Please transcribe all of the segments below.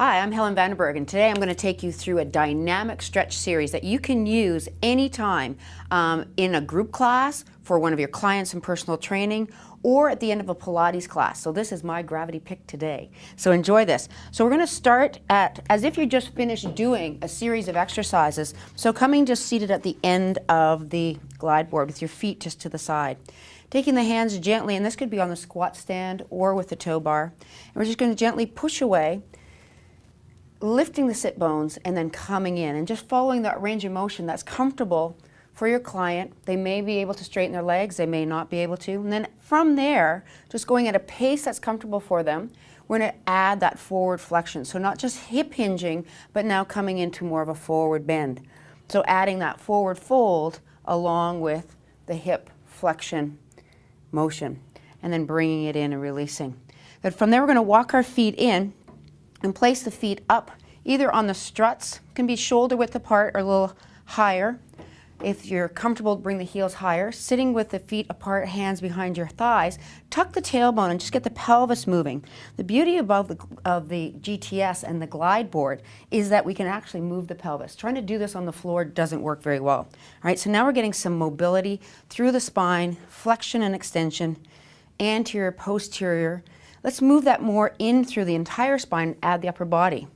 Hi, I'm Helen Vandenberg, and today I'm going to take you through a dynamic stretch series that you can use anytime in a group class, for one of your clients in personal training, or at the end of a Pilates class. So this is my gravity pick today. So enjoy this. So we're going to start as if you just finished doing a series of exercises. So coming just seated at the end of the glide board with your feet just to the side. Taking the hands gently, and this could be on the squat stand or with the tow bar. And we're just going to gently push away, lifting the sit bones and then coming in and just following that range of motion that's comfortable for your client. They may be able to straighten their legs, they may not be able to. And then from there, just going at a pace that's comfortable for them, we're going to add that forward flexion. So not just hip hinging, but now coming into more of a forward bend. So adding that forward fold along with the hip flexion motion and then bringing it in and releasing. Then from there, we're going to walk our feet in and place the feet up, either on the struts, can be shoulder width apart or a little higher. If you're comfortable, bring the heels higher. Sitting with the feet apart, hands behind your thighs, tuck the tailbone and just get the pelvis moving. The beauty of the GTS and the glide board is that we can actually move the pelvis. Trying to do this on the floor doesn't work very well. All right, so now we're getting some mobility through the spine, flexion and extension, anterior, posterior. Let's move that more in through the entire spine, add the upper body.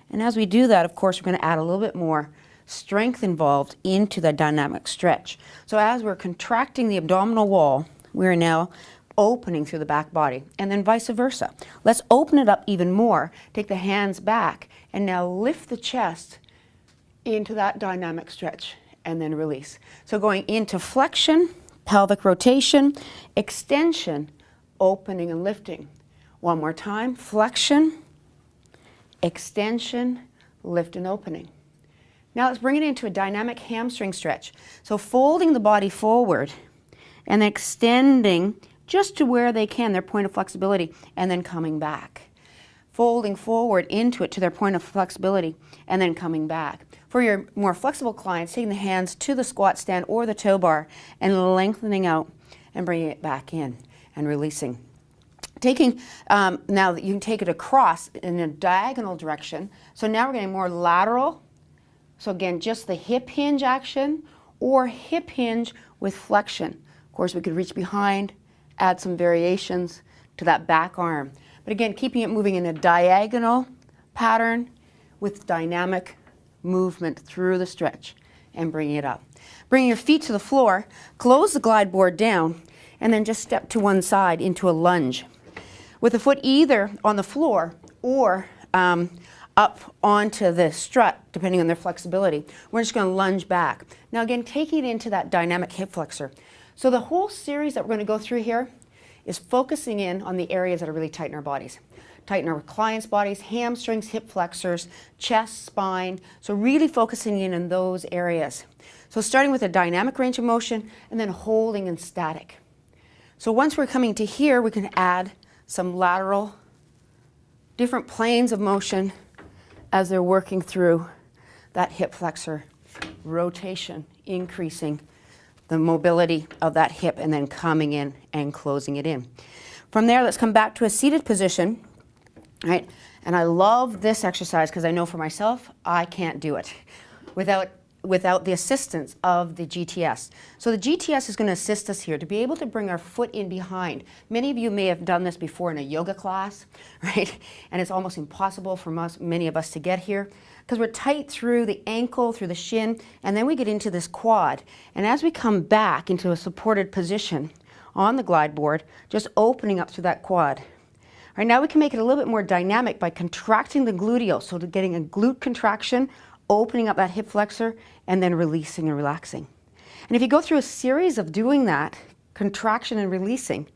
And as we do that, of course, we're going to add a little bit more strength involved into the dynamic stretch. So as we're contracting the abdominal wall, we're now opening through the back body, and then vice versa. Let's open it up even more. Take the hands back, and now lift the chest into that dynamic stretch, and then release. So going into flexion, pelvic rotation, extension, opening and lifting. One more time, flexion, extension, lift and opening. Now let's bring it into a dynamic hamstring stretch. So folding the body forward and extending just to where they can, their point of flexibility, and then coming back. Folding forward into it to their point of flexibility and then coming back. For your more flexible clients, taking the hands to the squat stand or the tow bar and lengthening out and bringing it back in and releasing. Taking, now you can take it across in a diagonal direction. So now we're getting more lateral. So again, just the hip hinge action or hip hinge with flexion. Of course, we could reach behind, add some variations to that back arm. But again, keeping it moving in a diagonal pattern with dynamic movement through the stretch and bringing it up. Bringing your feet to the floor, close the glide board down, and then just step to one side into a lunge. With the foot either on the floor or up onto the strut, depending on their flexibility, we're just going to lunge back. Now again, taking it into that dynamic hip flexor. So the whole series that we're going to go through here is focusing in on the areas that are really tight in our bodies. Tighten our clients' bodies, hamstrings, hip flexors, chest, spine. So really focusing in on those areas. So starting with a dynamic range of motion and then holding and static. So once we're coming to here, we can add some lateral, different planes of motion as they're working through that hip flexor rotation, increasing the mobility of that hip and then coming in and closing it in. From there, let's come back to a seated position, right? And I love this exercise because I know for myself, I can't do it without the assistance of the GTS. So the GTS is going to assist us here to be able to bring our foot in behind. Many of you may have done this before in a yoga class, right? And it's almost impossible for many of us to get here because we're tight through the ankle, through the shin, and then we get into this quad. And as we come back into a supported position on the glide board, just opening up through that quad. All right, now we can make it a little bit more dynamic by contracting the gluteal, so getting a glute contraction, opening up that hip flexor, and then releasing and relaxing. And if you go through a series of doing that, contraction and releasing,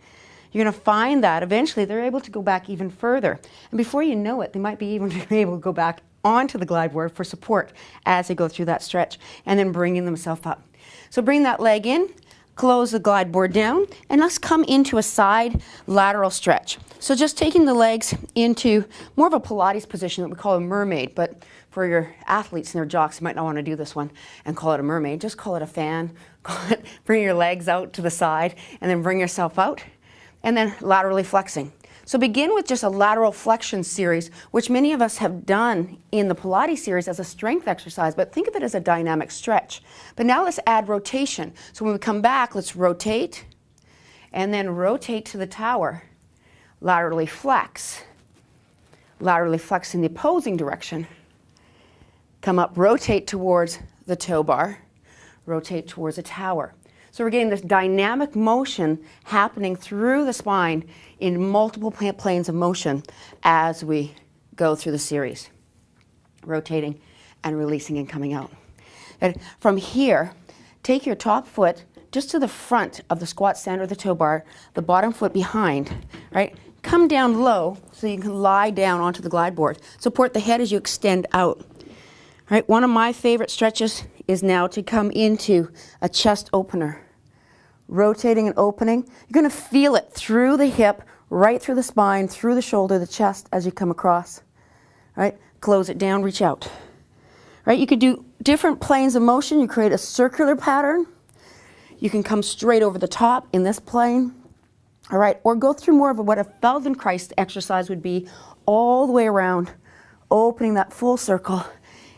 you're going to find that eventually they're able to go back even further. And before you know it, they might be even able to go back onto the glide board for support as they go through that stretch, and then bringing themselves up. So bring that leg in, close the glide board down, and let's come into a side lateral stretch. So just taking the legs into more of a Pilates position that we call a mermaid, but for your athletes and their jocks, you might not want to do this one and call it a mermaid. Just call it a fan. Bring your legs out to the side and then bring yourself out and then laterally flexing. So begin with just a lateral flexion series, which many of us have done in the Pilates series as a strength exercise, but think of it as a dynamic stretch. But now let's add rotation. So when we come back, let's rotate, and then rotate to the tower. Laterally flex in the opposing direction. Come up, rotate towards the toe bar, rotate towards the tower. So we're getting this dynamic motion happening through the spine in multiple planes of motion as we go through the series. Rotating and releasing and coming out. And from here, take your top foot just to the front of the squat stand or the toe bar, the bottom foot behind, right? Come down low so you can lie down onto the glide board. Support the head as you extend out. All right, one of my favorite stretches is now to come into a chest opener. Rotating and opening. You're going to feel it through the hip, right through the spine, through the shoulder, the chest as you come across. All right, close it down, reach out. All right, you could do different planes of motion. You create a circular pattern. You can come straight over the top in this plane. All right, or go through more of what a Feldenkrais exercise would be, all the way around, opening that full circle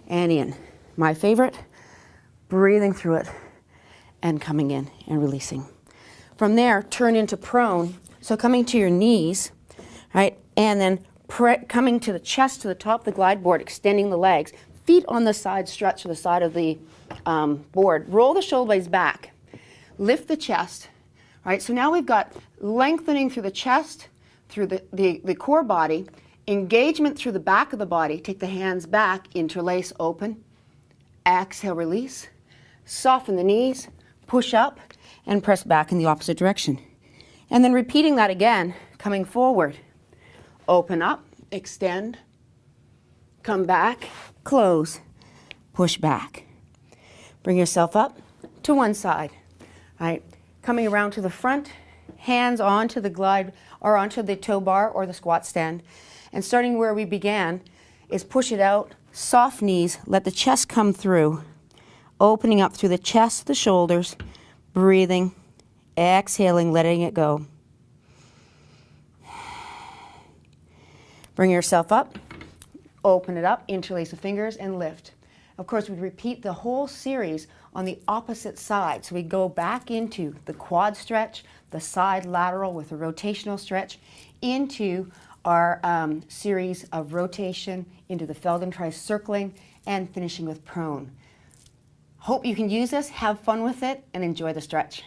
and in. My favorite, breathing through it and coming in and releasing. From there, turn into prone. So coming to your knees, right, and then coming to the chest, to the top of the glide board, extending the legs, feet on the side, stretch to the side of the board. Roll the shoulder blades back, lift the chest. Right, so now we've got lengthening through the chest, through the core body, engagement through the back of the body. Take the hands back, interlace, open. Exhale, release. Soften the knees, push up, and press back in the opposite direction. And then repeating that again, coming forward. Open up, extend, come back, close, push back. Bring yourself up to one side. All right. Coming around to the front, hands onto the glide or onto the toe bar or the squat stand. And starting where we began is push it out, soft knees, let the chest come through. Opening up through the chest, the shoulders, breathing, exhaling, letting it go. Bring yourself up, open it up, interlace the fingers and lift. Of course, we repeat the whole series on the opposite side. So we go back into the quad stretch, the side lateral with a rotational stretch, into our series of rotation, into the Feldenkrais circling, and finishing with prone. Hope you can use this, have fun with it, and enjoy the stretch.